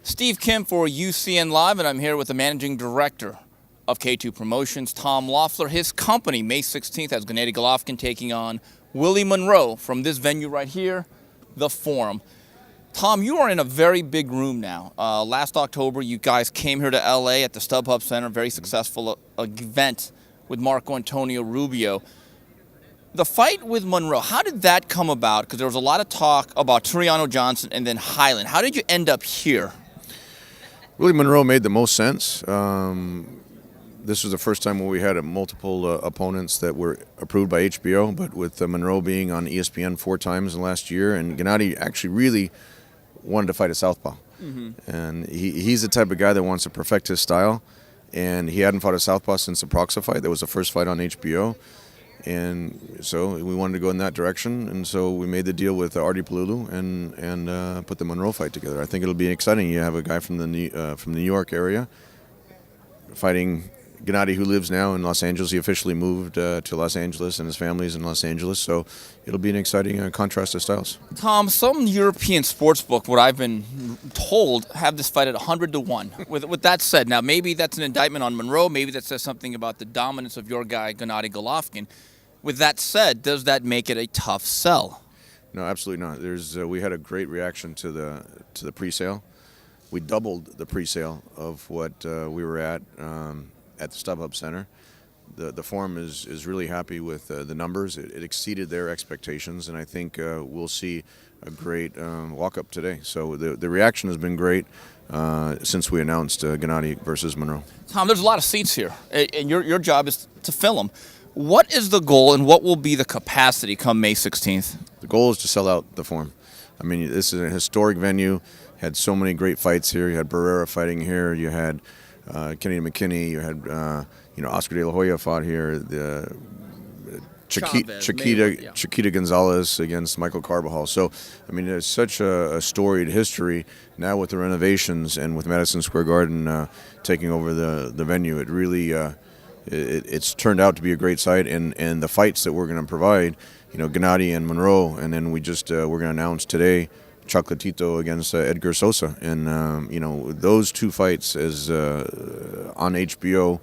Steve Kim for UCN Live, and I'm here with the managing director of K2 Promotions, Tom Loeffler. His company, May 16th, has Gennady Golovkin taking on Willie Monroe from this venue right here, the Forum. Tom, you are in a very big room now. Last October, you guys came here to LA at the StubHub Center, very successful event with Marco Antonio Rubio. The fight with Monroe, how did that come about? Because there was a lot of talk about Turiano Johnson and then Highland. How did you end up here? Willie Monroe made the most sense. This was the first time when we had multiple opponents that were approved by HBO, but with Monroe being on ESPN 4 times in the last year, and Gennady actually really wanted to fight a Southpaw. And he's the type of guy that wants to perfect his style, and he hadn't fought a Southpaw since the Proxa fight. That was the first fight on HBO. And so we wanted to go in that direction, and so we made the deal with Artie Palulu and put the Monroe fight together. I think it'll be exciting. You have a guy from the New York area fighting Gennady, who lives now in Los Angeles. He officially moved to Los Angeles, and his family's in Los Angeles, so it'll be an exciting contrast of styles. Tom, some European sportsbook, what I've been told, have this fight at 100-1. With that said, now maybe that's an indictment on Monroe, maybe that says something about the dominance of your guy, Gennady Golovkin. With that said, does that make it a tough sell? No, absolutely not. We had a great reaction to the pre-sale. We doubled the pre-sale of what we were at the StubHub Center. The Forum is really happy with the numbers. It exceeded their expectations, and I think we'll see a great walk-up today. So the reaction has been great since we announced Gennady versus Monroe. Tom, there's a lot of seats here, and your job is to fill them. What is the goal, and what will be the capacity come May 16th? The goal is to sell out the Forum. I mean, this is a historic venue. Had so many great fights here. You had Barrera fighting here. You had Kennedy McKinney. You had Oscar De La Hoya fought here. Chiquita Gonzalez against Michael Carbajal. So, I mean, it's such a storied history. Now with the renovations and with Madison Square Garden taking over the venue, it really it's turned out to be a great site. And the fights that we're going to provide, Gennady and Monroe, and then we're going to announce today Chocolatito against Edgar Sosa, and those 2 fights is on HBO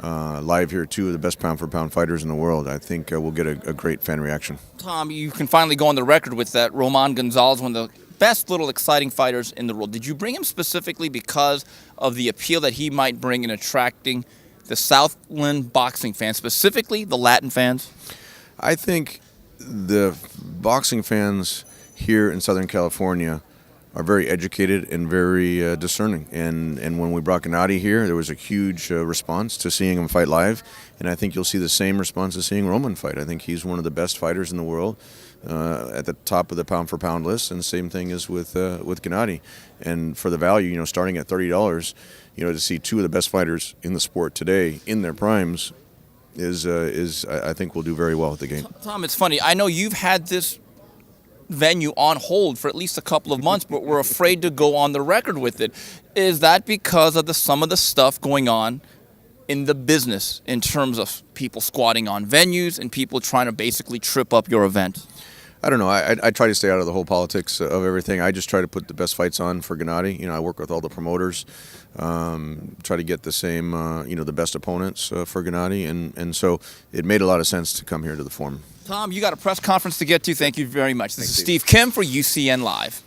live here, 2 of the best pound-for-pound fighters in the world. I think we'll get a great fan reaction. Tom, you can finally go on the record with that. Roman Gonzalez, one of the best little exciting fighters in the world. Did you bring him specifically because of the appeal that he might bring in attracting the Southland boxing fans, specifically the Latin fans? I think the boxing fans here in Southern California are very educated and very discerning. And when we brought Gennady here, there was a huge response to seeing him fight live. And I think you'll see the same response to seeing Roman fight. I think he's one of the best fighters in the world, at the top of the pound-for-pound list. And the same thing is with Gennady. And for the value, starting at $30, to see 2 of the best fighters in the sport today in their primes is I think will do very well at the game. Tom, it's funny. I know you've had this venue on hold for at least a couple of months, but we're afraid to go on the record with it. Is that because of some of the stuff going on in the business in terms of people squatting on venues and people trying to basically trip up your event? I don't know. I try to stay out of the whole politics of everything. I just try to put the best fights on for Gennady. I work with all the promoters, try to get the same, the best opponents for Gennady, and so it made a lot of sense to come here to the Forum. Tom, you got a press conference to get to. Thank you very much. This is Steve Kim for UCN Live.